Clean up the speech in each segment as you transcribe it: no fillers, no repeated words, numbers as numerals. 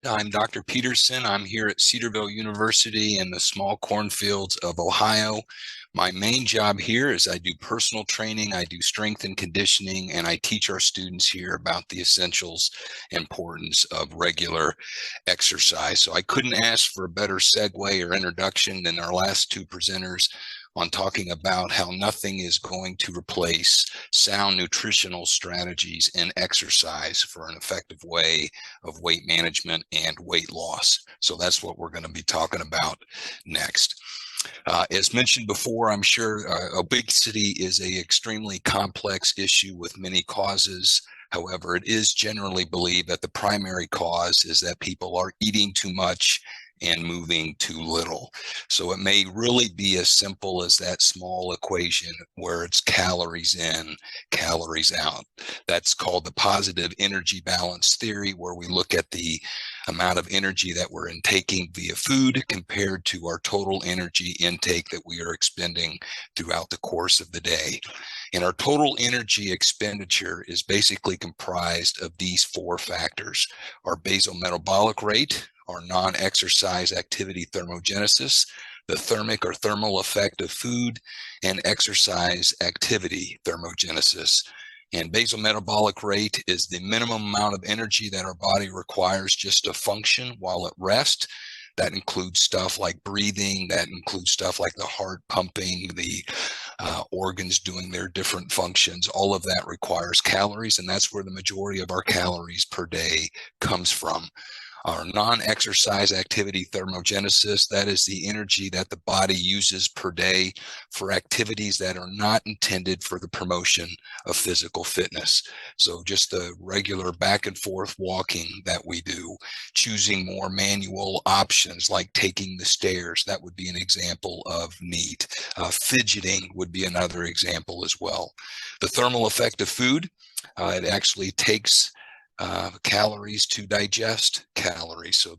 I'm Dr. Peterson. I'm here at Cedarville University in the small cornfields of Ohio. My main job here is I do personal training, I do strength and conditioning, and I teach our students here about the essentials, importance of regular exercise. So I couldn't ask for a better segue or introduction than our last two presenters on talking about how nothing is going to replace sound nutritional strategies and exercise for an effective way of weight management and weight loss. So that's what we're going to be talking about next. As mentioned before, I'm sure obesity is an extremely complex issue with many causes. However, it is generally believed that the primary cause is that people are eating too much and moving too little. So it may really be as simple as that small equation where it's calories in, calories out. That's called the positive energy balance theory, where we look at the amount of energy that we're intaking via food compared to our total energy intake that we are expending throughout the course of the day. And our total energy expenditure is basically comprised of these four factors: our basal metabolic rate, our non-exercise activity thermogenesis, the thermic or thermal effect of food, and exercise activity thermogenesis. And basal metabolic rate is the minimum amount of energy that our body requires just to function while at rest. That includes stuff like breathing, that includes stuff like the heart pumping, the organs doing their different functions. All of that requires calories, and that's where the majority of our calories per day comes from. Our non-exercise activity thermogenesis, that is the energy that the body uses per day for activities that are not intended for the promotion of physical fitness. So just the regular back and forth walking that we do, choosing more manual options like taking the stairs, that would be an example of NEAT. Fidgeting would be another example as well. The thermal effect of food, it actually takes calories to digest calories. So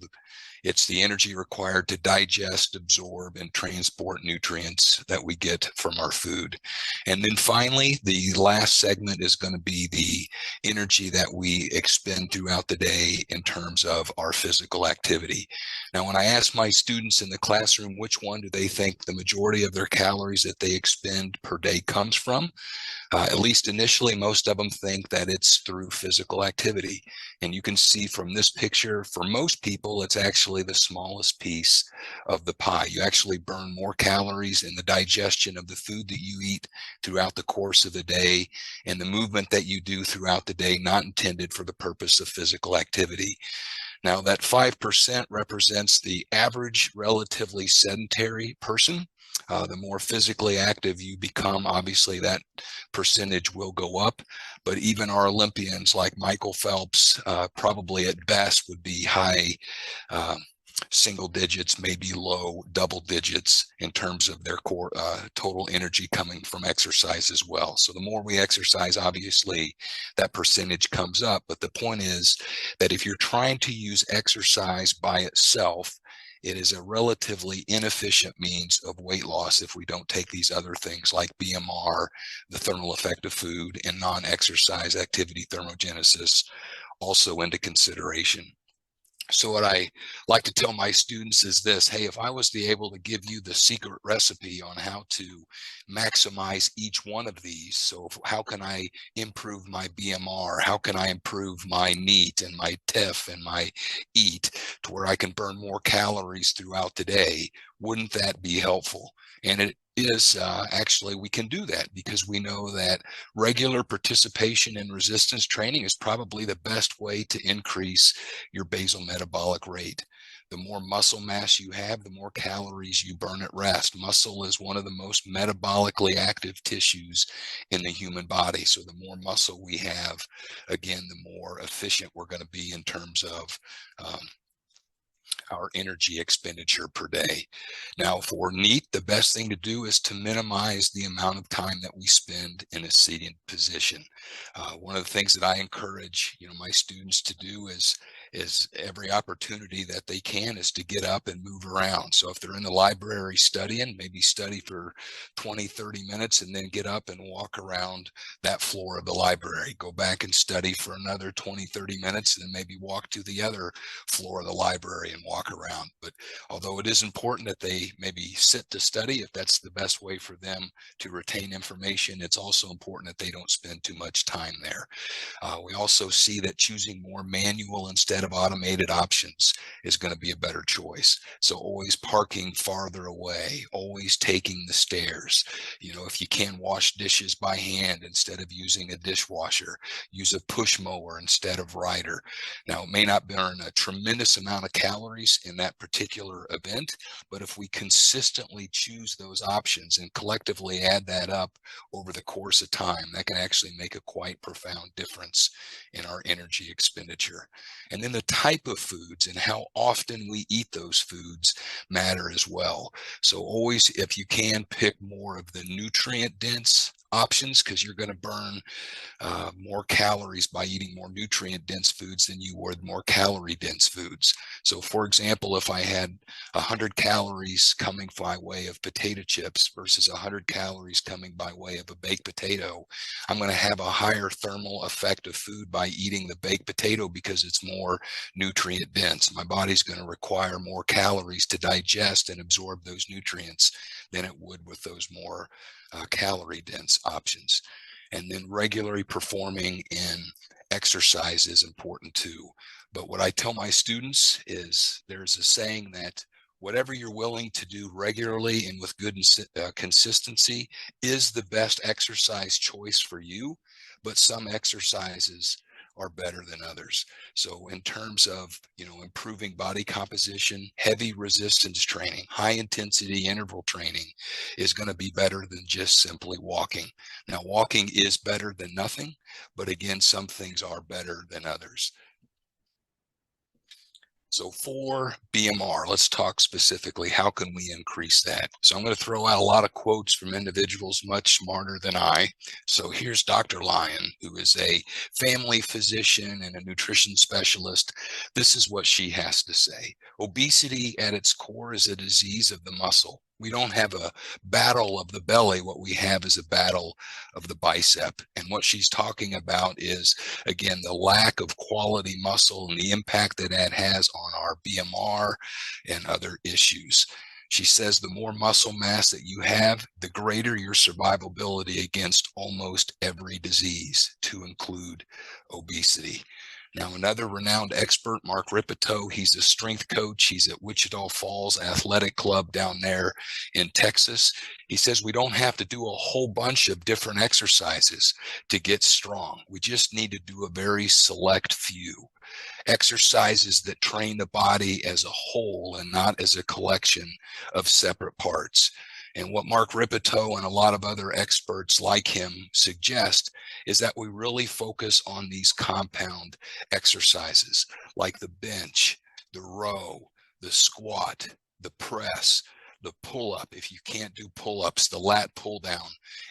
it's the energy required to digest, absorb, and transport nutrients that we get from our food. And then finally, the last segment is going to be the energy that we expend throughout the day in terms of our physical activity. Now, when I ask my students in the classroom which one do they think the majority of their calories that they expend per day comes from, at least initially, most of them think that it's through physical activity. And you can see from this picture, for most people, it's actually the smallest piece of the pie. You actually burn more calories in the digestion of the food that you eat throughout the course of the day, and the movement that you do throughout the day, not intended for the purpose of physical activity. Now, that 5% represents the average relatively sedentary person. The more physically active you become, obviously that percentage will go up. But even our Olympians like Michael Phelps, probably at best would be high single digits, maybe low double digits in terms of their core total energy coming from exercise as well. So the more we exercise, obviously that percentage comes up. But the point is that if you're trying to use exercise by itself, it is a relatively inefficient means of weight loss if we don't take these other things like BMR, the thermal effect of food, and non-exercise activity thermogenesis also into consideration. So what I like to tell my students is this: hey, if I was to be able to give you the secret recipe on how to maximize each one of these, so how can I improve my BMR? How can I improve my NEAT and my TIF and my EAT to where I can burn more calories throughout the day? Wouldn't that be helpful? And it is actually, we can do that because we know that regular participation in resistance training is probably the best way to increase your basal metabolic rate. The more muscle mass you have, the more calories you burn at rest. Muscle is one of the most metabolically active tissues in the human body. So the more muscle we have, again, the more efficient we're going to be in terms of our energy expenditure per day. Now, for NEAT, the best thing to do is to minimize the amount of time that we spend in a seated position. One of the things that I encourage, my students to do is, is every opportunity that they can is to get up and move around. So if they're in the library studying, maybe study for 20, 30 minutes and then get up and walk around that floor of the library. Go back and study for another 20, 30 minutes, and then maybe walk to the other floor of the library and walk around. But although it is important that they maybe sit to study, if that's the best way for them to retain information, it's also important that they don't spend too much time there. We also see that choosing more manual instead of automated options is going to be a better choice. So always parking farther away, always taking the stairs. You know, if you can wash dishes by hand instead of using a dishwasher, use a push mower instead of rider. Now, it may not burn a tremendous amount of calories in that particular event, but if we consistently choose those options and collectively add that up over the course of time, that can actually make a quite profound difference in our energy expenditure. And then the type of foods and how often we eat those foods matter as well. So always, if you can, pick more of the nutrient dense options, because you're going to burn more calories by eating more nutrient dense foods than you would more calorie dense foods. So for example, if I had 100 calories coming by way of potato chips versus 100 calories coming by way of a baked potato, I'm going to have a higher thermal effect of food by eating the baked potato because it's more nutrient dense. My body's going to require more calories to digest and absorb those nutrients than it would with those more calorie dense options. And then regularly performing in exercise is important too. But what I tell my students is there's a saying that whatever you're willing to do regularly and with good consistency is the best exercise choice for you, but some exercises are better than others. So in terms of, improving body composition, heavy resistance training, high intensity interval training is going to be better than just simply walking. Now, walking is better than nothing, but again, some things are better than others. So for BMR, let's talk specifically, how can we increase that? So I'm going to throw out a lot of quotes from individuals much smarter than I. So here's Dr. Lyon, who is a family physician and a nutrition specialist. This is what she has to say. Obesity at its core is a disease of the muscle. We don't have a battle of the belly. What we have is a battle of the bicep. And what she's talking about is, again, the lack of quality muscle and the impact that that has on our BMR and other issues. She says the more muscle mass that you have, the greater your survivability against almost every disease, to include obesity. Now, another renowned expert, Mark Ripito, he's a strength coach. He's at Wichita Falls Athletic Club down there in Texas. He says we don't have to do a whole bunch of different exercises to get strong. We just need to do a very select few exercises that train the body as a whole and not as a collection of separate parts. And what Mark Ripito and a lot of other experts like him suggest is that we really focus on these compound exercises like the bench, the row, the squat, the press, the pull-up, if you can't do pull-ups, the lat pull-down,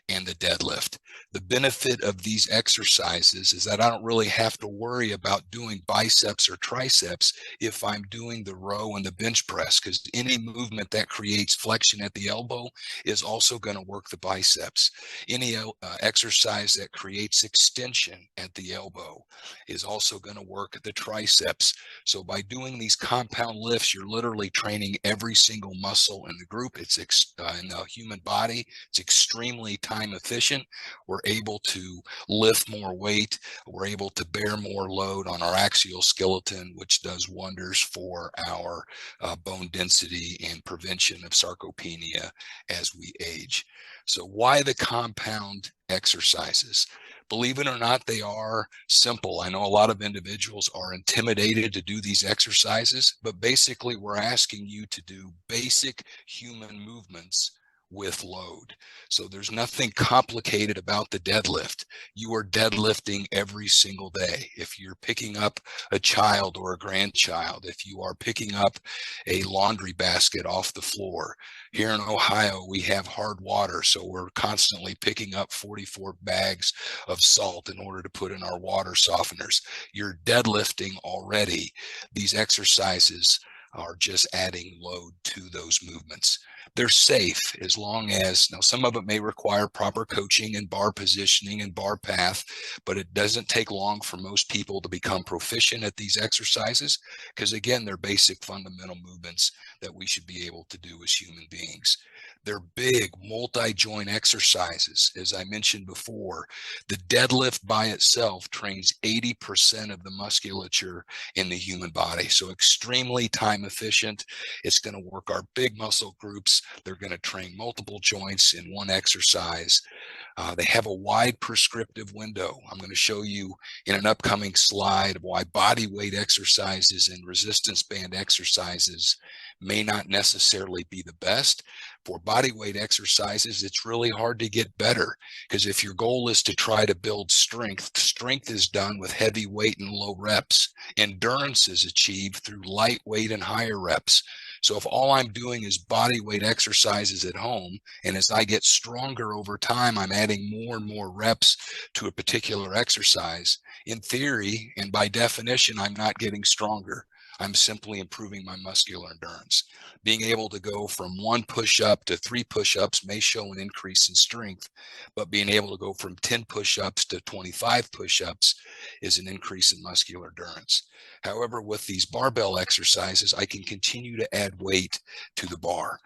and the deadlift. The benefit of these exercises is that I don't really have to worry about doing biceps or triceps if I'm doing the row and the bench press, because any movement that creates flexion at the elbow is also going to work the biceps. Any exercise that creates extension at the elbow is also going to work the triceps. So by doing these compound lifts, you're literally training every single muscle in the group. It's in the human body. It's extremely time efficient. We're able to lift more weight. We're able to bear more load on our axial skeleton, which does wonders for our bone density and prevention of sarcopenia as we age. So why the compound exercises? Believe it or not, they are simple. I know a lot of individuals are intimidated to do these exercises, but basically we're asking you to do basic human movements with load. So there's nothing complicated about the deadlift. You are deadlifting every single day. If you're picking up a child or a grandchild, if you are picking up a laundry basket off the floor. Here in Ohio, we have hard water, so we're constantly picking up 44 bags of salt in order to put in our water softeners. You're deadlifting already. These exercises are just adding load to those movements. They're safe as long as, now some of it may require proper coaching and bar positioning and bar path, but it doesn't take long for most people to become proficient at these exercises because again, they're basic fundamental movements that we should be able to do as human beings. They're big multi-joint exercises. As I mentioned before, the deadlift by itself trains 80% of the musculature in the human body. So extremely time efficient. It's going to work our big muscle groups. They're going to train multiple joints in one exercise. They have a wide prescriptive window. I'm going to show you in an upcoming slide why body weight exercises and resistance band exercises may not necessarily be the best. For body weight exercises, it's really hard to get better because if your goal is to try to build strength, strength is done with heavy weight and low reps. Endurance is achieved through lightweight and higher reps. So if all I'm doing is body weight exercises at home, and as I get stronger over time, I'm adding more and more reps to a particular exercise, in theory, and by definition, I'm not getting stronger. I'm simply improving my muscular endurance. Being able to go from 1 push-up to 3 push-ups may show an increase in strength, but being able to go from 10 push-ups to 25 push-ups is an increase in muscular endurance. However, with these barbell exercises, I can continue to add weight to the bar.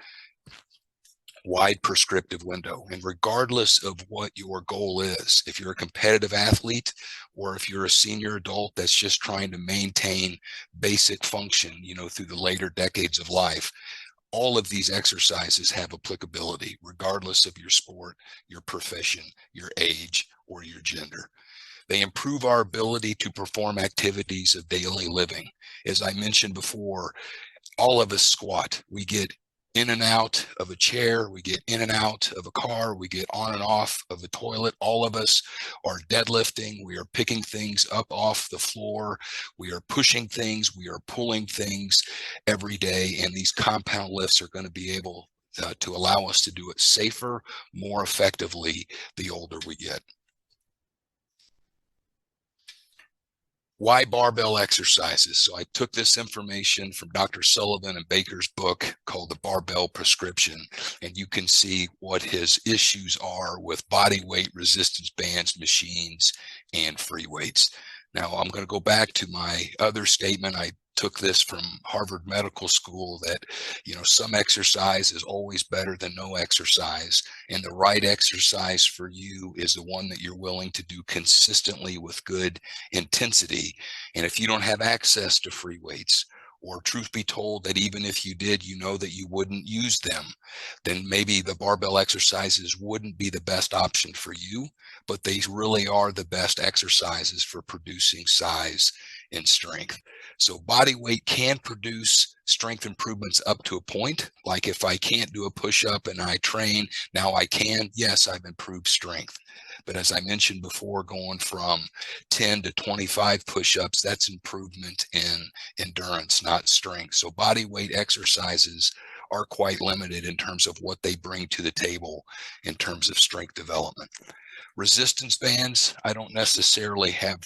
Wide prescriptive window. And regardless of what your goal is, if you're a competitive athlete or if you're a senior adult that's just trying to maintain basic function, through the later decades of life, all of these exercises have applicability regardless of your sport, your profession, your age, or your gender. They improve our ability to perform activities of daily living. As I mentioned before, all of us squat. We get in and out of a chair, we get in and out of a car, we get on and off of a toilet. All of us are deadlifting. We are picking things up off the floor. We are pushing things. We are pulling things every day. And these compound lifts are going to be able to allow us to do it safer, more effectively the older we get. Why barbell exercises? So I took this information from Dr. Sullivan and Baker's book called The Barbell Prescription, and you can see what his issues are with body weight resistance bands, machines, and free weights. Now I'm going to go back to my other statement. I took this from Harvard Medical School that, some exercise is always better than no exercise. And the right exercise for you is the one that you're willing to do consistently with good intensity. And if you don't have access to free weights, or truth be told that even if you did, that you wouldn't use them, then maybe the barbell exercises wouldn't be the best option for you, but they really are the best exercises for producing size and strength. So body weight can produce strength improvements up to a point. Like if I can't do a push-up and I train, now I can. Yes, I've improved strength. But as I mentioned before, going from 10 to 25 push-ups, that's improvement in endurance, not strength. So body weight exercises are quite limited in terms of what they bring to the table in terms of strength development. Resistance bands, I don't necessarily have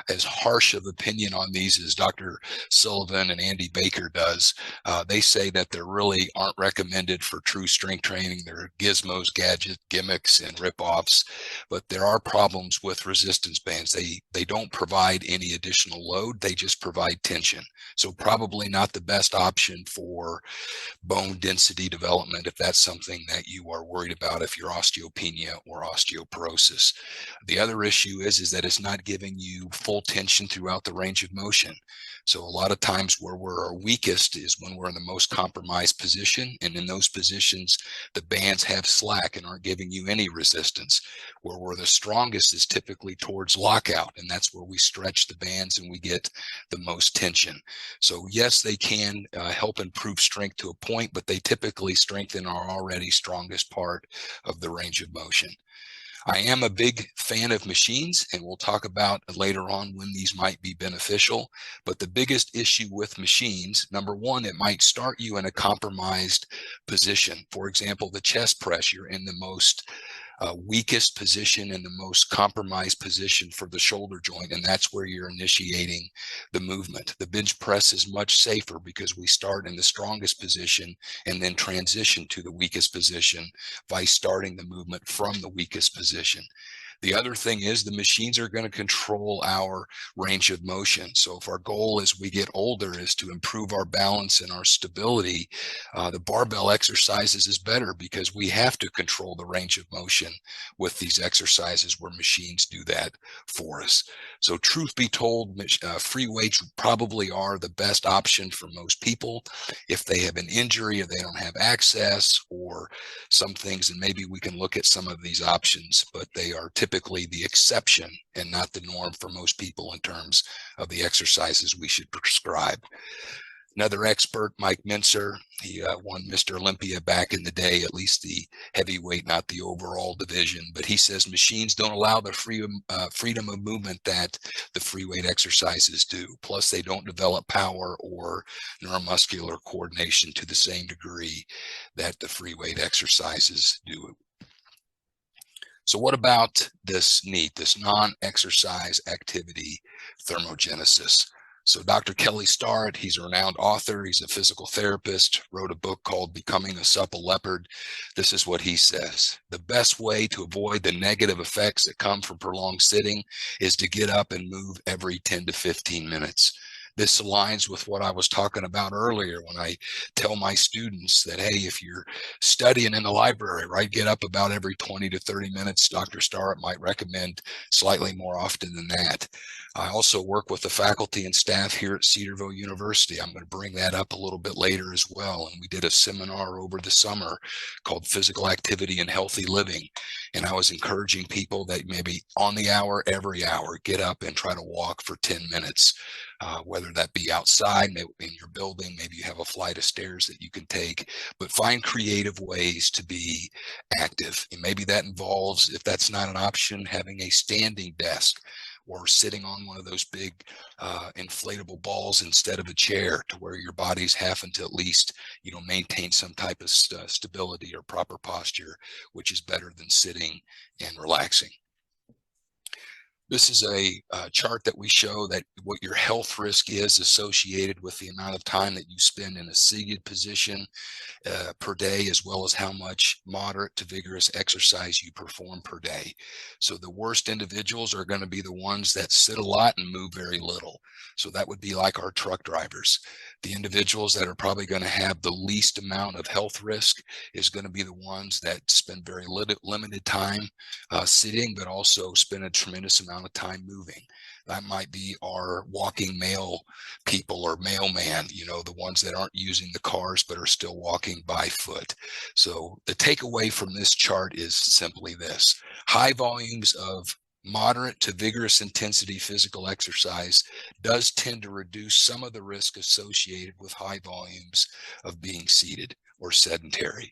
as harsh of opinion on these as Dr. Sullivan and Andy Baker does. They say that they really aren't recommended for true strength training. They're gizmos, gadgets, gimmicks, and rip-offs, but there are problems with resistance bands. They don't provide any additional load. They just provide tension. So probably not the best option for bone density development if that's something that you are worried about if you're osteopenia or osteoporosis. osteoporosis. The other issue is that it's not giving you full tension throughout the range of motion. So a lot of times where we're our weakest is when we're in the most compromised position, and in those positions the bands have slack and aren't giving you any resistance. Where we're the strongest is typically towards lockout, and that's where we stretch the bands and we get the most tension. So yes, they can help improve strength to a point, but they typically strengthen our already strongest part of the range of motion. I am a big fan of machines, and we'll talk about later on when these might be beneficial. But the biggest issue with machines, number one, it might start you in a compromised position. For example, the chest press, you're in the most weakest position and the most compromised position for the shoulder joint, and that's where you're initiating the movement. The bench press is much safer because we start in the strongest position and then transition to the weakest position by starting the movement from the weakest position. The other thing is the machines are going to control our range of motion. So if our goal as we get older is to improve our balance and our stability, the barbell exercises is better because we have to control the range of motion with these exercises where machines do that for us. So truth be told, free weights probably are the best option for most people. If they have an injury or they don't have access or some things, and maybe we can look at some of these options, but they are typically the exception and not the norm for most people in terms of the exercises we should prescribe. Another expert, Mike Mincer, he won Mr. Olympia back in the day, at least the heavyweight, not the overall division. But he says machines don't allow the freedom of movement that the free weight exercises do. Plus, they don't develop power or neuromuscular coordination to the same degree that the free weight exercises do. So what about this NEAT, this non-exercise activity thermogenesis? So Dr. Kelly Starrett, he's a renowned author, he's a physical therapist, wrote a book called Becoming a Supple Leopard. This is what he says: the best way to avoid the negative effects that come from prolonged sitting is to get up and move every 10 to 15 minutes. This aligns with what I was talking about earlier when I tell my students that, hey, if you're studying in the library, right, get up about every 20 to 30 minutes. Dr. Starrett might recommend slightly more often than that. I also work with the faculty and staff here at Cedarville University. I'm going to bring that up a little bit later as well. And we did a seminar over the summer called Physical Activity and Healthy Living. And I was encouraging people that maybe on the hour, every hour, get up and try to walk for 10 minutes. Whether that be outside in your building, maybe you have a flight of stairs that you can take, but find creative ways to be active. And maybe that involves, if that's not an option, having a standing desk or sitting on one of those big inflatable balls instead of a chair, to where your body's having to at least, maintain some type of stability or proper posture, which is better than sitting and relaxing. This is a chart that we show that what your health risk is associated with the amount of time that you spend in a seated position per day, as well as how much moderate to vigorous exercise you perform per day. So the worst individuals are going to be the ones that sit a lot and move very little. So that would be like our truck drivers. The individuals that are probably going to have the least amount of health risk is going to be the ones that spend very limited time sitting, but also spend a tremendous amount of time moving. That might be our walking mail people or mailman, the ones that aren't using the cars but are still walking by foot. So the takeaway from this chart is simply this: high volumes of moderate to vigorous intensity physical exercise does tend to reduce some of the risk associated with high volumes of being seated or sedentary.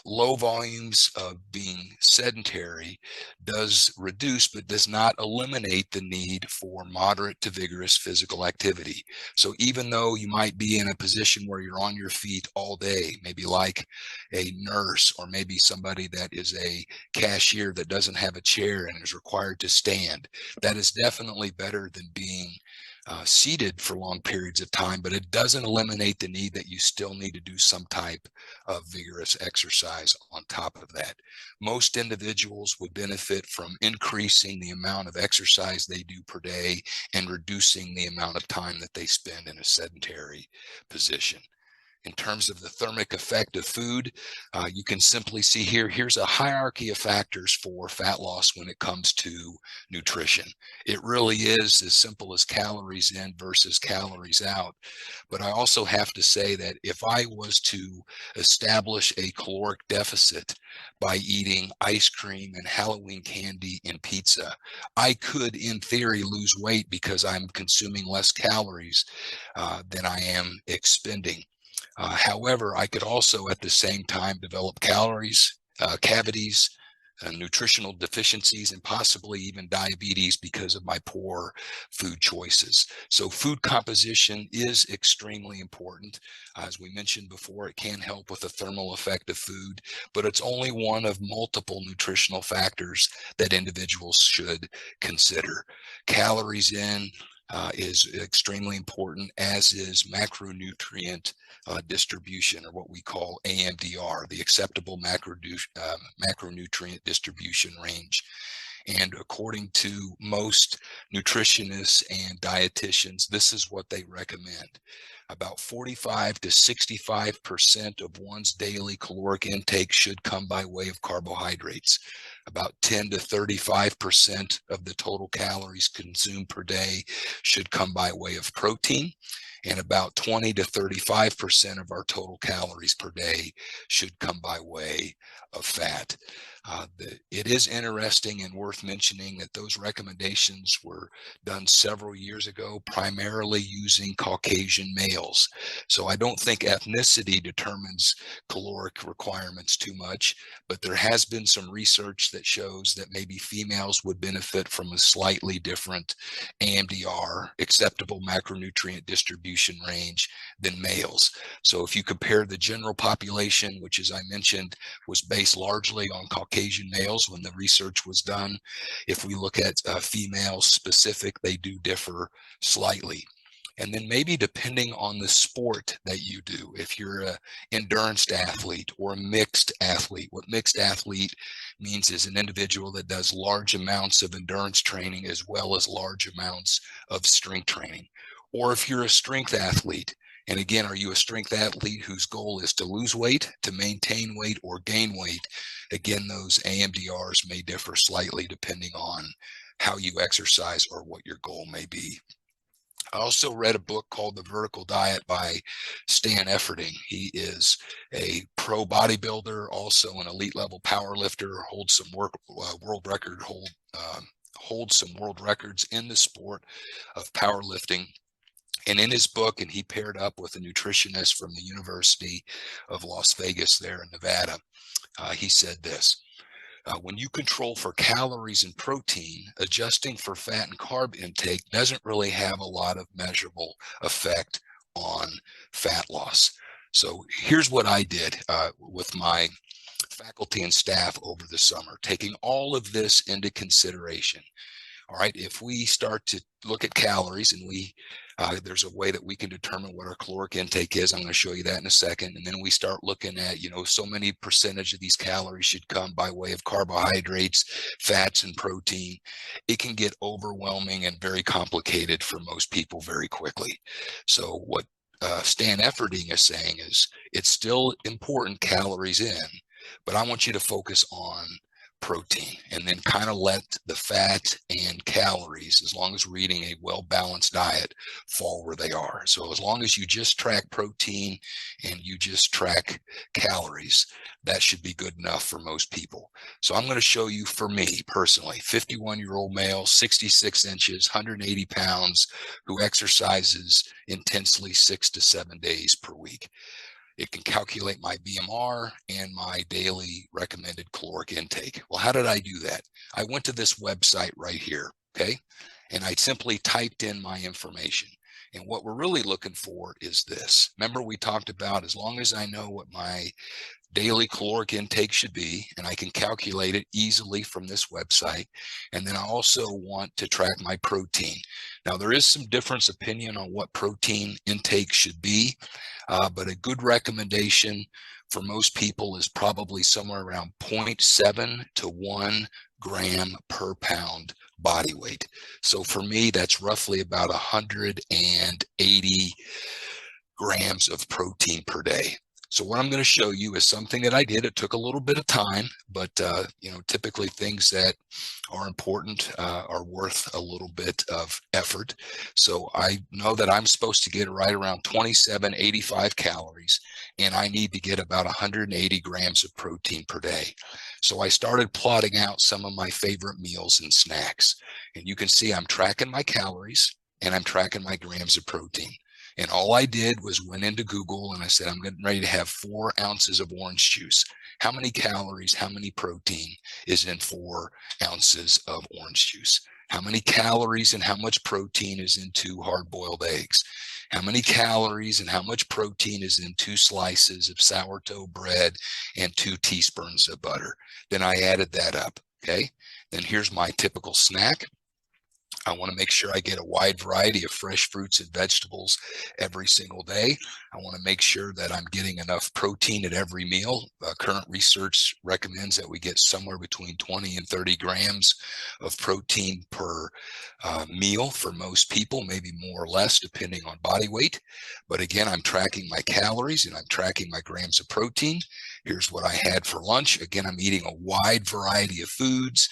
Low volumes of being sedentary does reduce, but does not eliminate the need for moderate to vigorous physical activity. So even though you might be in a position where you're on your feet all day, maybe like a nurse, or maybe somebody that is a cashier that doesn't have a chair and is required to stand, that is definitely better than being seated for long periods of time, but it doesn't eliminate the need that you still need to do some type of vigorous exercise on top of that. Most individuals would benefit from increasing the amount of exercise they do per day and reducing the amount of time that they spend in a sedentary position. In terms of the thermic effect of food, you can simply see here, here's a hierarchy of factors for fat loss when it comes to nutrition. It really is as simple as calories in versus calories out. But I also have to say that if I was to establish a caloric deficit by eating ice cream and Halloween candy and pizza, I could, in theory, lose weight because I'm consuming less calories than I am expending. However, I could also at the same time develop cavities, nutritional deficiencies, and possibly even diabetes because of my poor food choices. So food composition is extremely important. As we mentioned before, it can help with the thermal effect of food, but it's only one of multiple nutritional factors that individuals should consider. Calories in is extremely important, as is macronutrient distribution, or what we call AMDR, the acceptable macronutrient distribution range. And according to most nutritionists and dietitians, this is what they recommend. About 45 to 65% of one's daily caloric intake should come by way of carbohydrates. About 10 to 35% of the total calories consumed per day should come by way of protein. And about 20 to 35% of our total calories per day should come by way of fat. It is interesting and worth mentioning that those recommendations were done several years ago, primarily using Caucasian males. So I don't think ethnicity determines caloric requirements too much, but there has been some research that shows that maybe females would benefit from a slightly different AMDR, acceptable macronutrient distribution range, than males. So if you compare the general population, which, as I mentioned, was based largely on Caucasian males when the research was done, if we look at females specific, they do differ slightly. And then maybe depending on the sport that you do, if you're an endurance athlete or a mixed athlete, what mixed athlete means is an individual that does large amounts of endurance training as well as large amounts of strength training. Or if you're a strength athlete, and again, are you a strength athlete whose goal is to lose weight, to maintain weight, or gain weight? Again, those AMDRs may differ slightly depending on how you exercise or what your goal may be. I also read a book called The Vertical Diet by Stan Efferding. He is a pro bodybuilder, also an elite level power lifter, holds some holds some world records in the sport of powerlifting. And in his book, and he paired up with a nutritionist from the University of Las Vegas there in Nevada, he said this: when you control for calories and protein, adjusting for fat and carb intake doesn't really have a lot of measurable effect on fat loss. So here's what I did with my faculty and staff over the summer, taking all of this into consideration. All right, if we start to look at calories, and there's a way that we can determine what our caloric intake is. I'm going to show you that in a second. And then we start looking at, so many percentage of these calories should come by way of carbohydrates, fats, and protein. It can get overwhelming and very complicated for most people very quickly. So what Stan Efferding is saying is it's still important calories in, but I want you to focus on protein, and then kind of let the fat and calories, as long as we're eating a well-balanced diet, fall where they are. So as long as you just track protein and you just track calories, that should be good enough for most people. So I'm going to show you, for me personally, 51-year-old male, 66 inches, 180 pounds, who exercises intensely 6 to 7 days per week. It can calculate my BMR and my daily recommended caloric intake. Well, how did I do that? I went to this website right here, okay? And I simply typed in my information. And what we're really looking for is this. Remember, we talked about, as long as I know what my daily caloric intake should be, and I can calculate it easily from this website. And then I also want to track my protein. Now, there is some difference opinion on what protein intake should be, but a good recommendation for most people is probably somewhere around 0.7 to 1 gram per pound body weight. So for me, that's roughly about 180 grams of protein per day. So what I'm going to show you is something that I did. It took a little bit of time, but typically things that are important are worth a little bit of effort. So I know that I'm supposed to get right around 2785 calories, and I need to get about 180 grams of protein per day. So I started plotting out some of my favorite meals and snacks, and you can see I'm tracking my calories and I'm tracking my grams of protein. And all I did was went into Google and I said, I'm getting ready to have 4 ounces of orange juice. How many calories, how many protein is in 4 ounces of orange juice? How many calories and how much protein is in 2 hard-boiled eggs? How many calories and how much protein is in 2 slices of sourdough bread and 2 teaspoons of butter? Then I added that up, okay? Then here's my typical snack. I want to make sure I get a wide variety of fresh fruits and vegetables every single day. I want to make sure that I'm getting enough protein at every meal. Current research recommends that we get somewhere between 20 and 30 grams of protein per meal for most people, maybe more or less depending on body weight. But again, I'm tracking my calories and I'm tracking my grams of protein. Here's what I had for lunch. Again, I'm eating a wide variety of foods,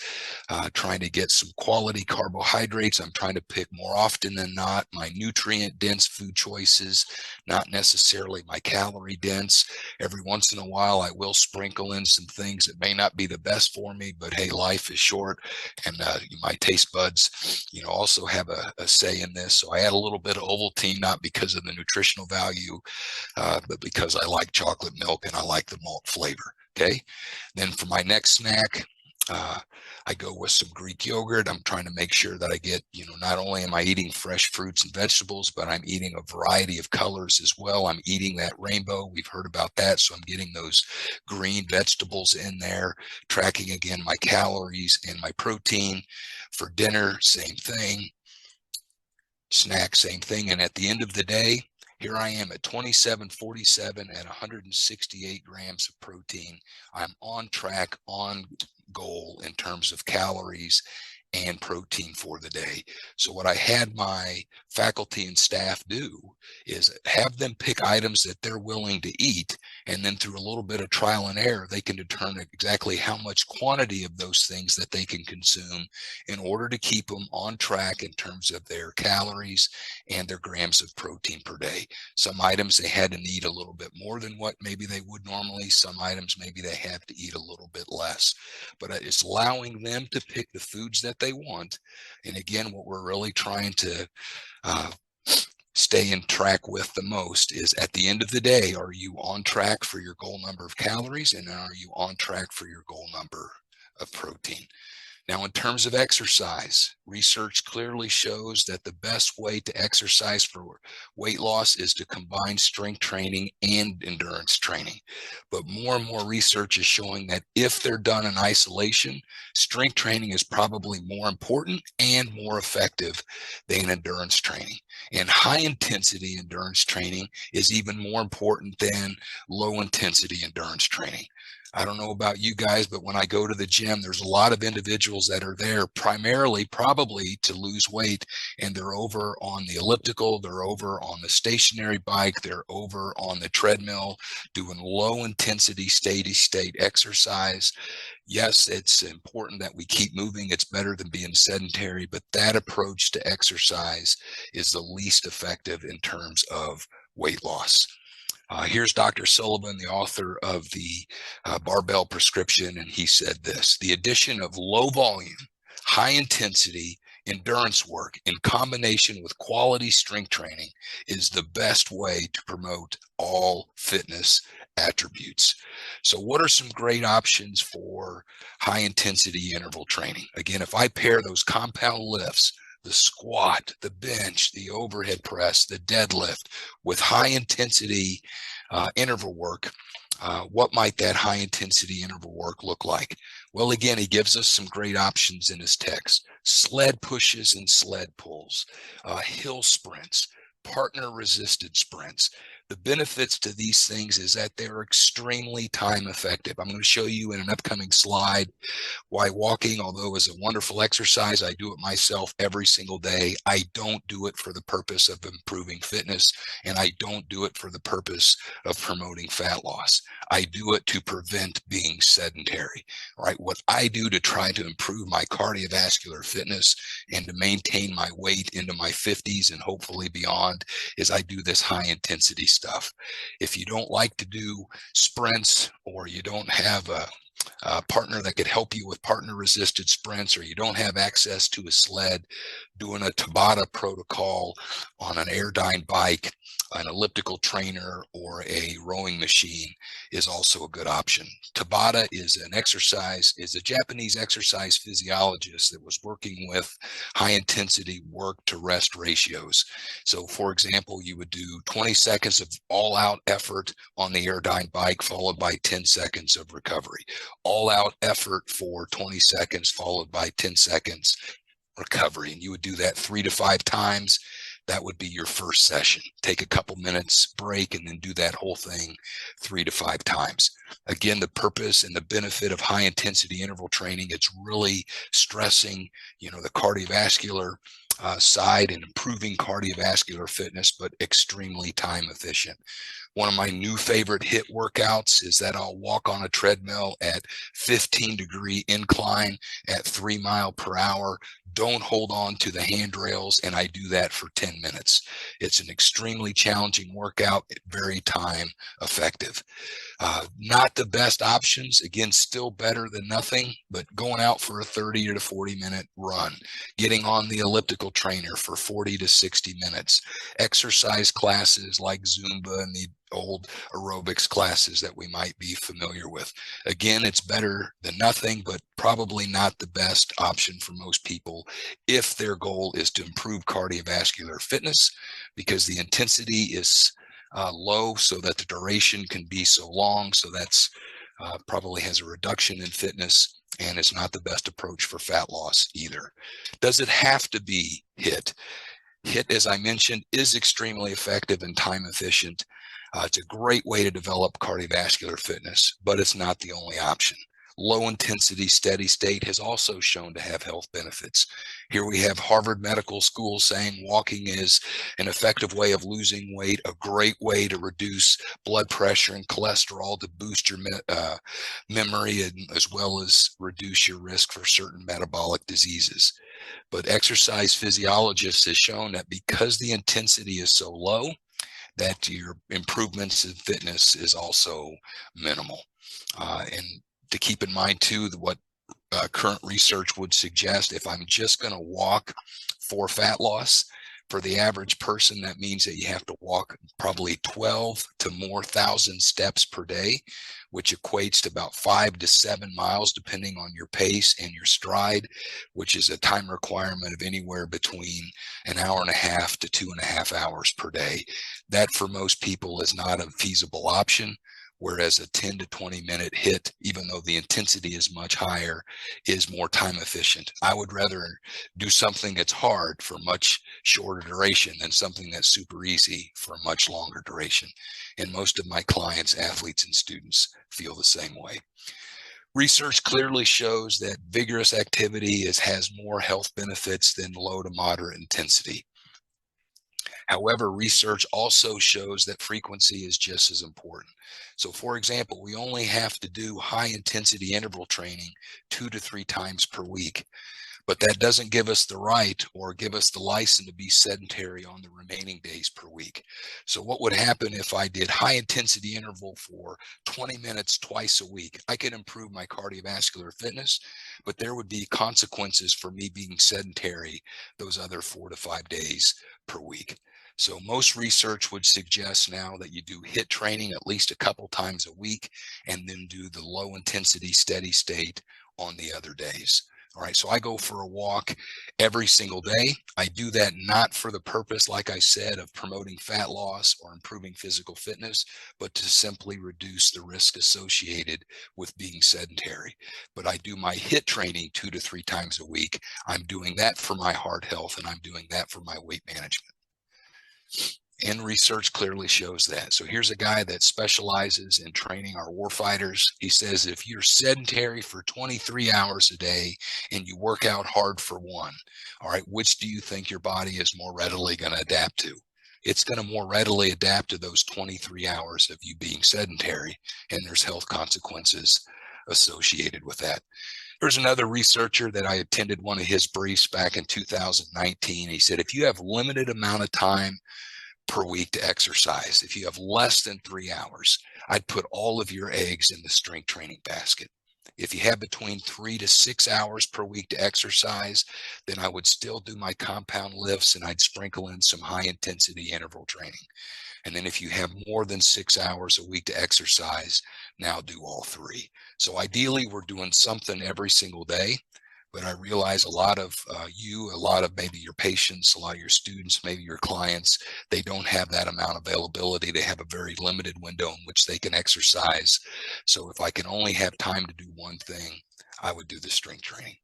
trying to get some quality carbohydrates. I'm trying to pick more often than not my nutrient-dense food choices, not necessarily my calorie-dense. Every once in a while, I will sprinkle in some things that may not be the best for me, but hey, life is short, and my taste buds, also have a say in this. So I add a little bit of Ovaltine, not because of the nutritional value, but because I like chocolate milk and I like the malt flavor. Okay. Then for my next snack, I go with some Greek yogurt. I'm trying to make sure that I get, not only am I eating fresh fruits and vegetables, but I'm eating a variety of colors as well. I'm eating that rainbow. We've heard about that. So I'm getting those green vegetables in there, tracking again my calories and my protein. For dinner, same thing. Snack, same thing. And at the end of the day, here I am at 2747 and 168 grams of protein. I'm on track, on goal in terms of calories and protein for the day. So what I had my faculty and staff do is have them pick items that they're willing to eat, and then through a little bit of trial and error, they can determine exactly how much quantity of those things that they can consume in order to keep them on track in terms of their calories and their grams of protein per day. Some items they had to eat a little bit more than what maybe they would normally. Some items maybe they have to eat a little bit less, but it's allowing them to pick the foods that they want. And again, what we're really trying to stay in track with the most is, at the end of the day, are you on track for your goal number of calories, and are you on track for your goal number of protein? Now, in terms of exercise, research clearly shows that the best way to exercise for weight loss is to combine strength training and endurance training. But more and more research is showing that if they're done in isolation, strength training is probably more important and more effective than endurance training. And high intensity endurance training is even more important than low intensity endurance training. I don't know about you guys, but when I go to the gym, there's a lot of individuals that are there primarily probably to lose weight, and they're over on the elliptical, they're over on the stationary bike, they're over on the treadmill doing low intensity steady state exercise. Yes, it's important that we keep moving. It's better than being sedentary, but that approach to exercise is the least effective in terms of weight loss. Here's Dr. Sullivan, the author of the Barbell Prescription, and he said this: the addition of low volume, high intensity endurance work in combination with quality strength training is the best way to promote all fitness attributes. So what are some great options for high intensity interval training? Again, if I pair those compound lifts, the squat, the bench, the overhead press, the deadlift with high intensity interval work, what might that high intensity interval work look like? Well, again, he gives us some great options in his text: sled pushes and sled pulls, hill sprints, partner resisted sprints, The benefits to these things is that they're extremely time effective. I'm going to show you in an upcoming slide why walking, although is a wonderful exercise, I do it myself every single day. I don't do it for the purpose of improving fitness, and I don't do it for the purpose of promoting fat loss. I do it to prevent being sedentary, right? What I do to try to improve my cardiovascular fitness and to maintain my weight into my 50s and hopefully beyond is I do this high intensity stuff. If you don't like to do sprints, or you don't have a partner that could help you with partner resisted sprints, or you don't have access to a sled, doing a Tabata protocol on an Airdyne bike, an elliptical trainer, or a rowing machine is also a good option. Tabata is a Japanese exercise physiologist that was working with high intensity work to rest ratios. So for example, you would do 20 seconds of all out effort on the Airdyne bike, followed by 10 seconds of recovery. All out effort for 20 seconds, followed by 10 seconds recovery. And you would do that 3 to 5 times. That would be your first session. Take a couple minutes break and then do that whole thing 3 to 5 times. Again, the purpose and the benefit of high intensity interval training, it's really stressing, the cardiovascular side and improving cardiovascular fitness, but extremely time efficient. One of my new favorite HIIT workouts is that I'll walk on a treadmill at 15-degree incline at 3 miles per hour. Don't hold on to the handrails, and I do that for 10 minutes. It's an extremely challenging workout, very time effective. Not the best options. Again, still better than nothing, but going out for a 30 to 40-minute run, getting on the elliptical trainer for 40 to 60 minutes, exercise classes like Zumba and the old aerobics classes that we might be familiar with. Again, it's better than nothing, but probably not the best option for most people if their goal is to improve cardiovascular fitness, because the intensity is low so that the duration can be so long. So that's probably has a reduction in fitness, and it's not the best approach for fat loss either. Does it have to be HIIT? HIIT, as I mentioned, is extremely effective and time efficient. It's a great way to develop cardiovascular fitness, but it's not the only option. Low intensity steady state has also shown to have health benefits. Here we have Harvard Medical School saying walking is an effective way of losing weight, a great way to reduce blood pressure and cholesterol, to boost your memory, and as well as reduce your risk for certain metabolic diseases. But exercise physiologists has shown that because the intensity is so low, that your improvements in fitness is also minimal. And to keep in mind too, what current research would suggest, if I'm just going to walk for fat loss, for the average person, that means that you have to walk probably 12 to more thousand steps per day, which equates to about 5 to 7 miles, depending on your pace and your stride, which is a time requirement of anywhere between an hour and a half to 2.5 hours per day. That for most people is not a feasible option, whereas a 10 to 20 minute HIIT, even though the intensity is much higher, is more time efficient. I would rather do something that's hard for much shorter duration than something that's super easy for a much longer duration. And most of my clients, athletes, and students feel the same way. Research clearly shows that vigorous activity has more health benefits than low to moderate intensity. However, research also shows that frequency is just as important. So for example, we only have to do high intensity interval training 2 to 3 times per week, but that doesn't give us the right or give us the license to be sedentary on the remaining days per week. So what would happen if I did high intensity interval for 20 minutes twice a week? I could improve my cardiovascular fitness, but there would be consequences for me being sedentary those other 4 to 5 days per week. So most research would suggest now that you do HIIT training at least a couple times a week, and then do the low intensity steady state on the other days. All right, so I go for a walk every single day. I do that not for the purpose, like I said, of promoting fat loss or improving physical fitness, but to simply reduce the risk associated with being sedentary. But I do my HIIT training 2 to 3 times a week. I'm doing that for my heart health, and I'm doing that for my weight management. And research clearly shows that. So here's a guy that specializes in training our warfighters. He says if you're sedentary for 23 hours a day and you work out hard for one, all right, which do you think your body is more readily going to adapt to? It's going to more readily adapt to those 23 hours of you being sedentary, and there's health consequences associated with that. There's another researcher that I attended one of his briefs back in 2019. He said, if you have limited amount of time per week to exercise, if you have less than 3 hours, I'd put all of your eggs in the strength training basket. If you have between 3 to 6 hours per week to exercise, then I would still do my compound lifts and I'd sprinkle in some high intensity interval training. And then if you have more than 6 hours a week to exercise, now do all three. So ideally, we're doing something every single day. But I realize a lot of a lot of maybe your patients, a lot of your students, maybe your clients, they don't have that amount of availability. They have a very limited window in which they can exercise. So if I can only have time to do one thing, I would do the strength training.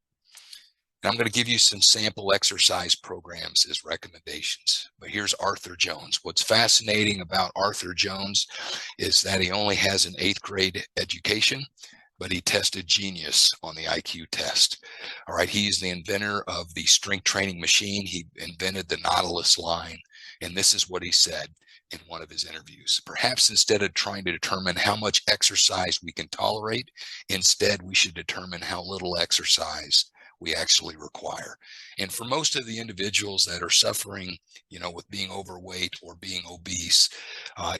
And I'm going to give you some sample exercise programs as recommendations. But here's Arthur Jones. What's fascinating about Arthur Jones is that he only has an 8th grade education, but he tested genius on the IQ test. All right, he's the inventor of the strength training machine. He invented the Nautilus line. And this is what he said in one of his interviews. Perhaps instead of trying to determine how much exercise we can tolerate, instead we should determine how little exercise we actually require. And for most of the individuals that are suffering, with being overweight or being obese,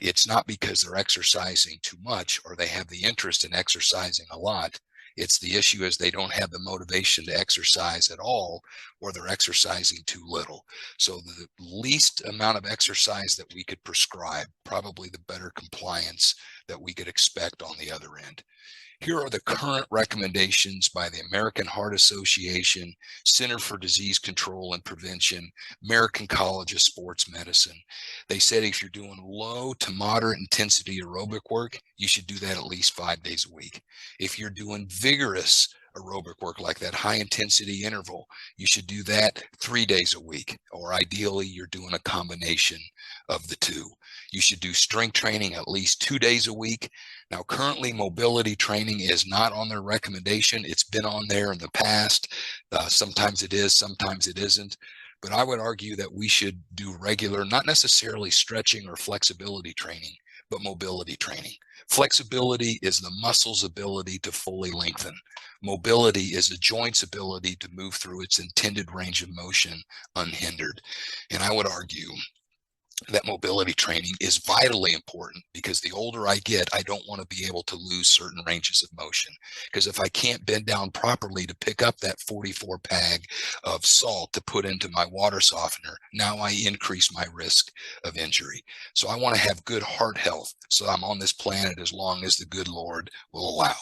it's not because they're exercising too much or they have the interest in exercising a lot. It's the issue is they don't have the motivation to exercise at all, or they're exercising too little. So the least amount of exercise that we could prescribe, probably the better compliance that we could expect on the other end. Here are the current recommendations by the American Heart Association, Center for Disease Control and Prevention, American College of Sports Medicine. They said if you're doing low to moderate intensity aerobic work, you should do that at least 5 days a week. If you're doing vigorous aerobic work like that high intensity interval, you should do that 3 days a week, or ideally you're doing a combination of the two. You should do strength training at least 2 days a week. Now, currently, mobility training is not on their recommendation. It's been on there in the past. Sometimes it is, sometimes it isn't. But I would argue that we should do regular, not necessarily stretching or flexibility training, but mobility training. Flexibility is the muscle's ability to fully lengthen. Mobility is the joint's ability to move through its intended range of motion unhindered. And I would argue that mobility training is vitally important, because the older I get, I don't want to be able to lose certain ranges of motion. Because if I can't bend down properly to pick up that 44 pag of salt to put into my water softener, now I increase my risk of injury. So I want to have good heart health, so I'm on this planet as long as the good Lord will allow.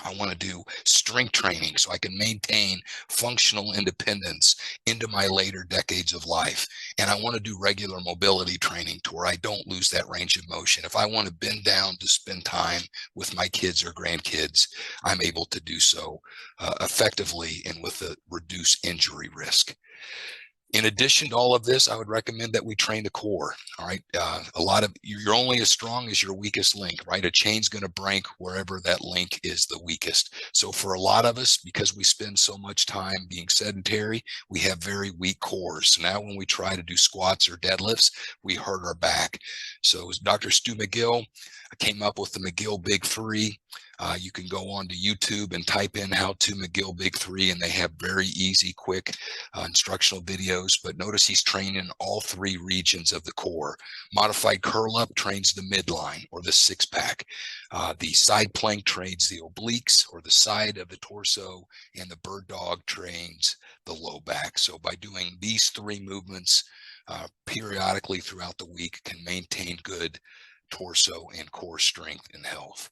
I want to do strength training so I can maintain functional independence into my later decades of life. And I want to do regular mobility training to where I don't lose that range of motion. If I want to bend down to spend time with my kids or grandkids, I'm able to do so effectively and with a reduced injury risk. In addition to all of this, I would recommend that we train the core. All right. You're only as strong as your weakest link, right? A chain's going to break wherever that link is the weakest. So for a lot of us, because we spend so much time being sedentary, we have very weak cores. So now when we try to do squats or deadlifts, we hurt our back. So Dr. Stu McGill came up with the McGill Big Three. You can go on to YouTube and type in how to McGill Big Three, and they have very easy, quick instructional videos. But notice he's training all three regions of the core. Modified curl up trains the midline or the six pack. The side plank trains the obliques or the side of the torso, and the bird dog trains the low back. So by doing these three movements periodically throughout the week, can maintain good torso and core strength and health.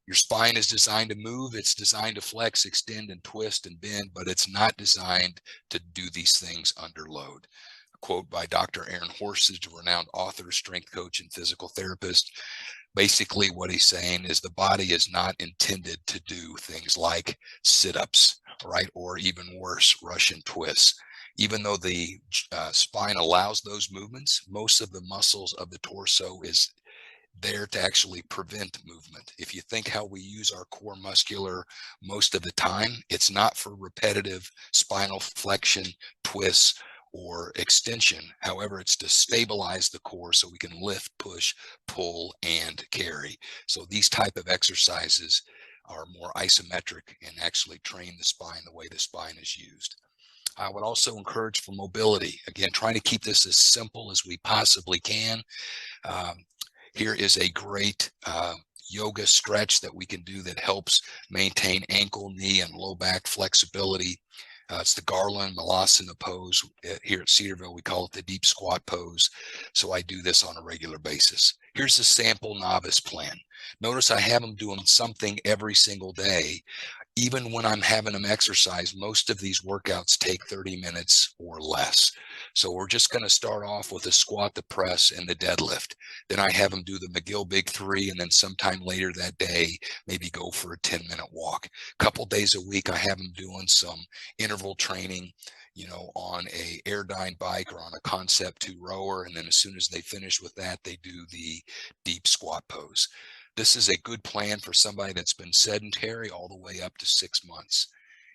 Your spine is designed to move. It's designed to flex, extend, and twist and bend, but it's not designed to do these things under load. A quote by Dr. Aaron Horsage, a renowned author, strength coach, and physical therapist. Basically, what he's saying is the body is not intended to do things like sit-ups, right? Or even worse, Russian twists. Even though the spine allows those movements, most of the muscles of the torso is there to actually prevent movement. If you think how we use our core muscular most of the time, it's not for repetitive spinal flexion, twists, or extension. However, it's to stabilize the core so we can lift, push, pull, and carry. So these type of exercises are more isometric and actually train the spine the way the spine is used. I would also encourage for mobility. Again, trying to keep this as simple as we possibly can. Um, Here is a great yoga stretch that we can do that helps maintain ankle, knee, and low back flexibility. It's the Garland Malasana pose. Here at Cedarville, we call it the deep squat pose. So I do this on a regular basis. Here's the sample novice plan. Notice I have them doing something every single day. Even when I'm having them exercise, most of these workouts take 30 minutes or less. So we're just going to start off with the squat, the press, and the deadlift. Then I have them do the McGill Big Three, and then sometime later that day, maybe go for a 10-minute walk. A couple days a week, I have them doing some interval training, on a Airdyne bike or on a Concept 2 rower. And then as soon as they finish with that, they do the deep squat pose. This is a good plan for somebody that's been sedentary all the way up to 6 months.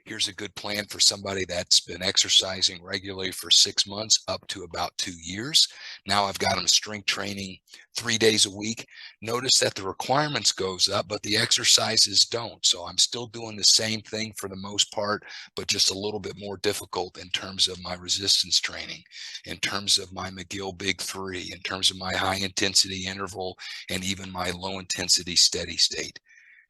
Here's a good plan for somebody that's been exercising regularly for 6 months up to about 2 years. Now I've got them strength training 3 days a week. Notice that the requirements goes up, but the exercises don't. So I'm still doing the same thing for the most part, but just a little bit more difficult in terms of my resistance training, in terms of my McGill Big Three, in terms of my high intensity interval, and even my low intensity steady state.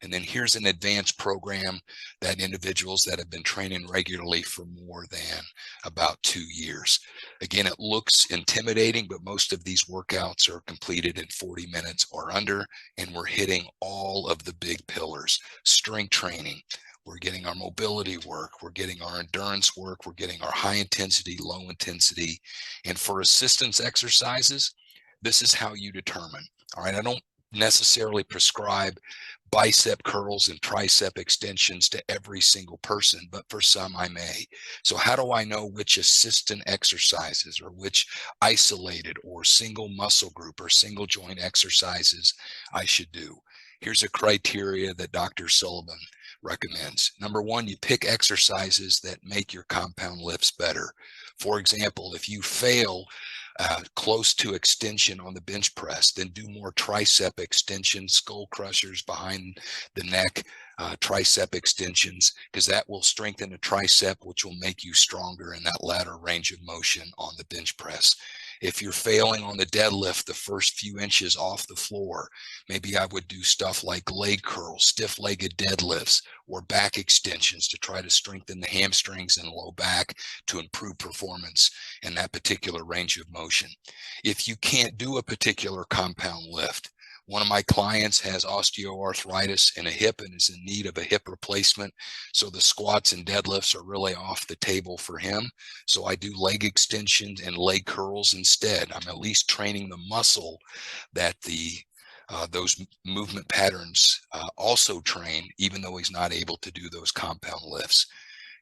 And then here's an advanced program that individuals that have been training regularly for more than about 2 years. Again, it looks intimidating, but most of these workouts are completed in 40 minutes or under, and we're hitting all of the big pillars. Strength training, we're getting our mobility work, we're getting our endurance work, we're getting our high intensity, low intensity. And for assistance exercises, this is how you determine. All right, I don't necessarily prescribe bicep curls and tricep extensions to every single person, but for some I may. So how do I know which assistant exercises or which isolated or single muscle group or single joint exercises I should do? Here's a criteria that Dr. Sullivan recommends. Number one, you pick exercises that make your compound lifts better. For example, if you fail close to extension on the bench press, then do more tricep extensions, skull crushers behind the neck, tricep extensions, because that will strengthen the tricep, which will make you stronger in that lateral range of motion on the bench press. If you're failing on the deadlift the first few inches off the floor, maybe I would do stuff like leg curls, stiff-legged deadlifts, or back extensions to try to strengthen the hamstrings and low back to improve performance in that particular range of motion. If you can't do a particular compound lift, one of my clients has osteoarthritis in a hip and is in need of a hip replacement. So the squats and deadlifts are really off the table for him. So I do leg extensions and leg curls instead. I'm at least training the muscle that those movement patterns also train, even though he's not able to do those compound lifts.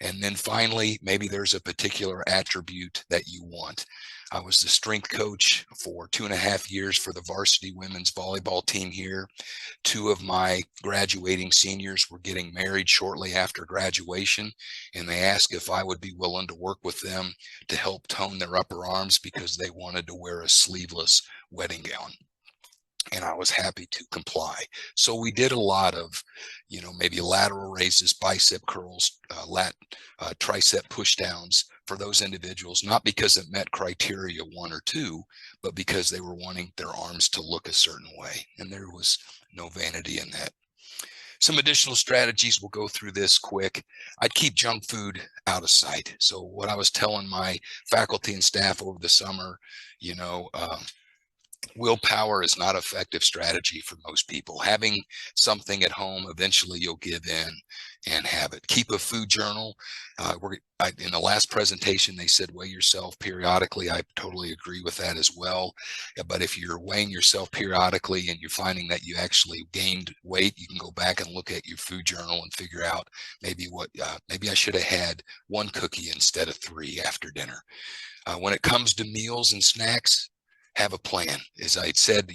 And then finally, maybe there's a particular attribute that you want. I was the strength coach for 2.5 years for the varsity women's volleyball team here. 2 of my graduating seniors were getting married shortly after graduation, and they asked if I would be willing to work with them to help tone their upper arms because they wanted to wear a sleeveless wedding gown. And I was happy to comply. So we did a lot of, maybe lateral raises, bicep curls, tricep push downs for those individuals, not because it met criteria 1 or 2, but because they were wanting their arms to look a certain way. And there was no vanity in that. Some additional strategies, we'll go through this quick. I'd keep junk food out of sight. So what I was telling my faculty and staff over the summer, Willpower is not an effective strategy for most people. Having something at home, eventually you'll give in and have it. Keep a food journal. In the last presentation, they said weigh yourself periodically. I totally agree with that as well. But if you're weighing yourself periodically and you're finding that you actually gained weight, you can go back and look at your food journal and figure out maybe maybe I should have had 1 cookie instead of 3 after dinner. When it comes to meals and snacks, have a plan. As I said,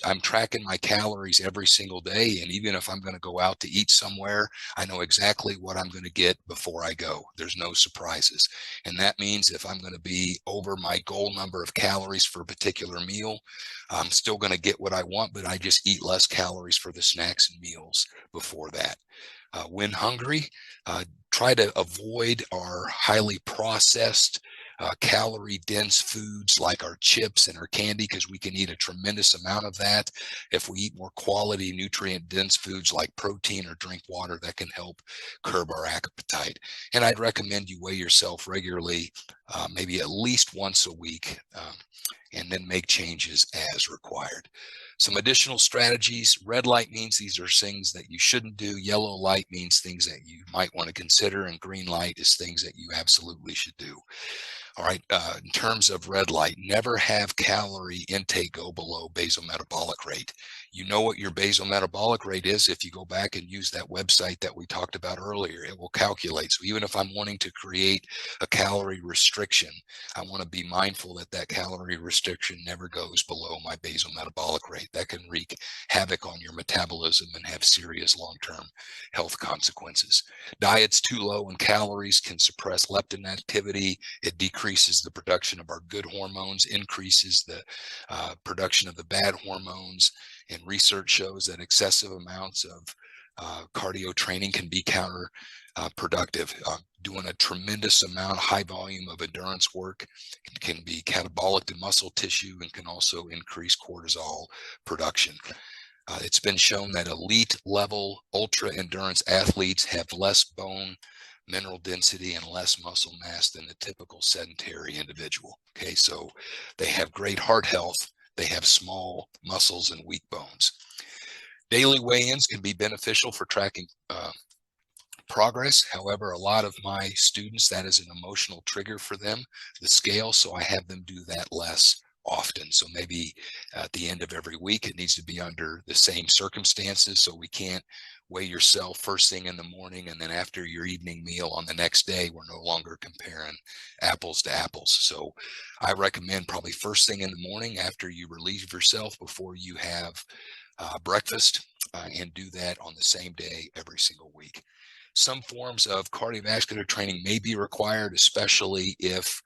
I'm tracking my calories every single day. And even if I'm going to go out to eat somewhere, I know exactly what I'm going to get before I go. There's no surprises. And that means if I'm going to be over my goal number of calories for a particular meal, I'm still going to get what I want, but I just eat less calories for the snacks and meals before that. When hungry, try to avoid our highly processed, calorie dense foods like our chips and our candy, because we can eat a tremendous amount of that. If we eat more quality nutrient dense foods like protein or drink water, that can help curb our appetite. And I'd recommend you weigh yourself regularly, maybe at least once a week, and then make changes as required. Some additional strategies: red light means these are things that you shouldn't do. Yellow light means things that you might want to consider, and green light is things that you absolutely should do. All right, in terms of red light, never have calorie intake go below basal metabolic rate. You know what your basal metabolic rate is. If you go back and use that website that we talked about earlier, it will calculate. So even if I'm wanting to create a calorie restriction, I want to be mindful that that calorie restriction never goes below my basal metabolic rate. That can wreak havoc on your metabolism and have serious long-term health consequences. Diets too low in calories can suppress leptin activity. It decreases the production of our good hormones, increases the production of the bad hormones. And research shows that excessive amounts of cardio training can be counterproductive. Doing a tremendous amount, high volume of endurance work can be catabolic to muscle tissue and can also increase cortisol production. It's been shown that elite level ultra endurance athletes have less bone mineral density and less muscle mass than the typical sedentary individual. Okay, so they have great heart health. They have small muscles and weak bones. Daily weigh-ins can be beneficial for tracking progress. However, a lot of my students, that is an emotional trigger for them, the scale, so I have them do that less often. So maybe at the end of every week, it needs to be under the same circumstances. So we can't weigh yourself first thing in the morning and then after your evening meal on the next day. We're no longer comparing apples to apples. So I recommend probably first thing in the morning after you relieve yourself before you have breakfast, and do that on the same day every single week. Some forms of cardiovascular training may be required, especially if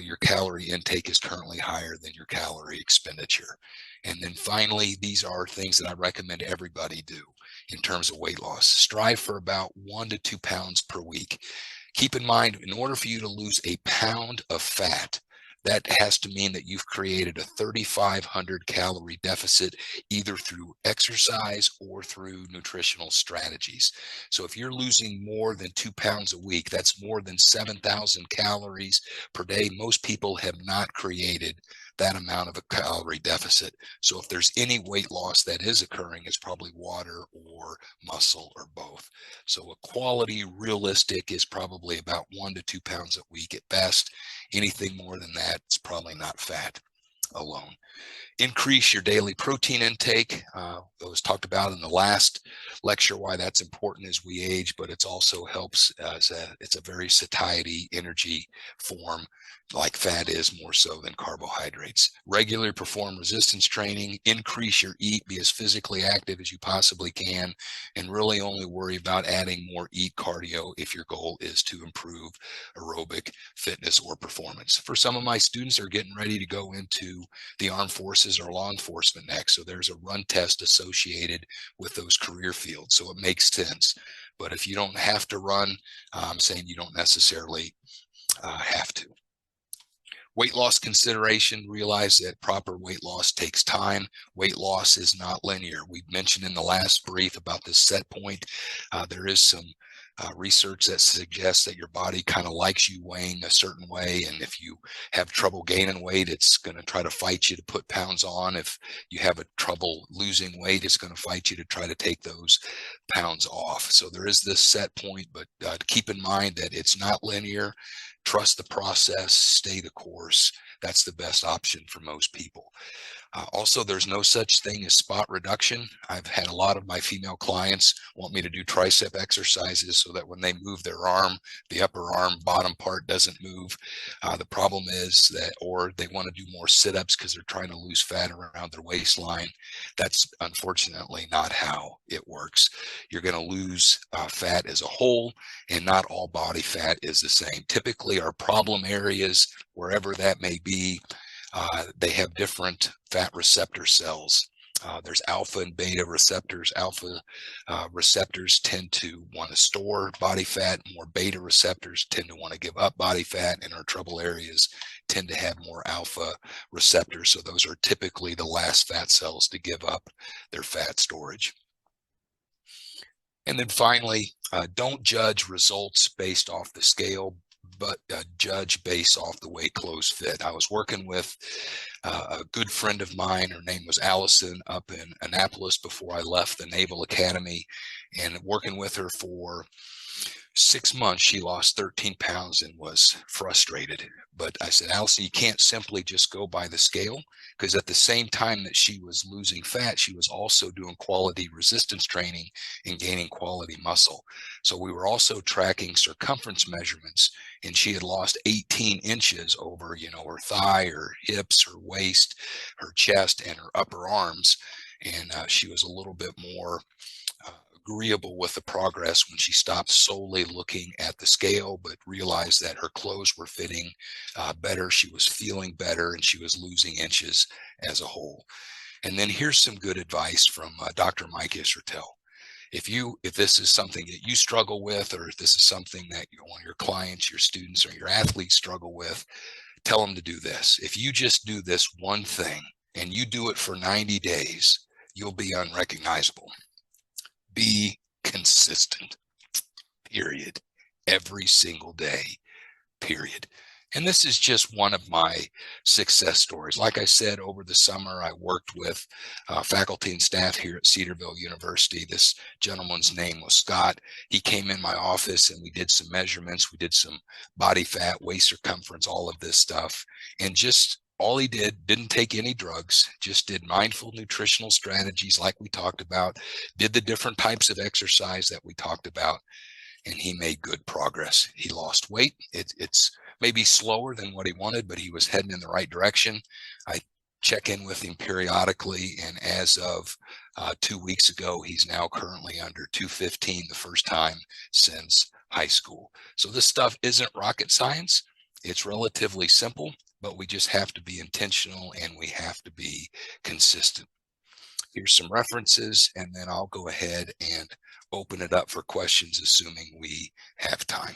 your calorie intake is currently higher than your calorie expenditure. And then finally, these are things that I recommend everybody do in terms of weight loss. Strive for about 1 to 2 pounds per week. Keep in mind, in order for you to lose a pound of fat, that has to mean that you've created a 3,500 calorie deficit, either through exercise or through nutritional strategies. So if you're losing more than 2 pounds a week, that's more than 7,000 calories per day. Most people have not created that amount of a calorie deficit. So if there's any weight loss that is occurring, it's probably water or muscle or both. So a quality realistic is probably about 1 to 2 pounds a week at best. Anything more than that, it's probably not fat alone. Increase your daily protein intake. It was talked about in the last lecture why that's important as we age, but it also helps as it's a very satiety energy form, like fat is, more so than carbohydrates. Regularly perform resistance training, increase your eat, be as physically active as you possibly can, and really only worry about adding more eat cardio if your goal is to improve aerobic fitness or performance. For some of my students who are getting ready to go into the armed forces or law enforcement next, so there's a run test associated with those career fields, so it makes sense. But if you don't have to run, I'm saying you don't necessarily have to. Weight loss consideration: realize that proper weight loss takes time. Weight loss is not linear. We mentioned in the last brief about the set point. There is some research that suggests that your body kind of likes you weighing a certain way. And if you have trouble gaining weight, it's going to try to fight you to put pounds on. If you have a trouble losing weight, it's going to fight you to try to take those pounds off. So there is this set point, but keep in mind that it's not linear. Trust the process, stay the course. That's the best option for most people. Also, there's no such thing as spot reduction. I've had a lot of my female clients want me to do tricep exercises so that when they move their arm, the upper arm bottom part doesn't move. The problem is that, or they want to do more sit-ups because they're trying to lose fat around their waistline. That's unfortunately not how it works. You're going to lose fat as a whole, and not all body fat is the same. Typically, our problem areas, wherever that may be, they have different fat receptor cells. There's alpha and beta receptors. Alpha receptors tend to want to store body fat. More beta receptors tend to want to give up body fat, and our trouble areas tend to have more alpha receptors. So those are typically the last fat cells to give up their fat storage. And then finally, don't judge results based off the scale, but judge based off the way clothes fit. I was working with a good friend of mine. Her name was Allison, up in Annapolis before I left the Naval Academy, and working with her for 6 months, she lost 13 pounds and was frustrated. But I said, Allison, you can't simply just go by the scale, because at the same time that she was losing fat, she was also doing quality resistance training and gaining quality muscle. So we were also tracking circumference measurements, and she had lost 18 inches over, her thigh, her hips, her waist, her chest, and her upper arms. And she was a little bit more agreeable with the progress when she stopped solely looking at the scale, but realized that her clothes were fitting better, she was feeling better, and she was losing inches as a whole. And then here's some good advice from Dr. Mike Israetel. If this is something that you struggle with, or if this is something that one of your clients, your students, or your athletes struggle with, tell them to do this. If you just do this one thing and you do it for 90 days, you'll be unrecognizable. Be consistent, period. Every single day, period. And this is just one of my success stories. Like I said, over the summer, I worked with faculty and staff here at Cedarville University. This gentleman's name was Scott. He came in my office and we did some measurements. We did some body fat, waist circumference, all of this stuff. And just all he didn't take any drugs, just did mindful nutritional strategies like we talked about, did the different types of exercise that we talked about, and he made good progress. He lost weight. It's maybe slower than what he wanted, but he was heading in the right direction. I check in with him periodically, and as of 2 weeks ago, he's now currently under 215, the first time since high school. So this stuff isn't rocket science. It's relatively simple, but we just have to be intentional and we have to be consistent. Here's some references, and then I'll go ahead and open it up for questions, assuming we have time.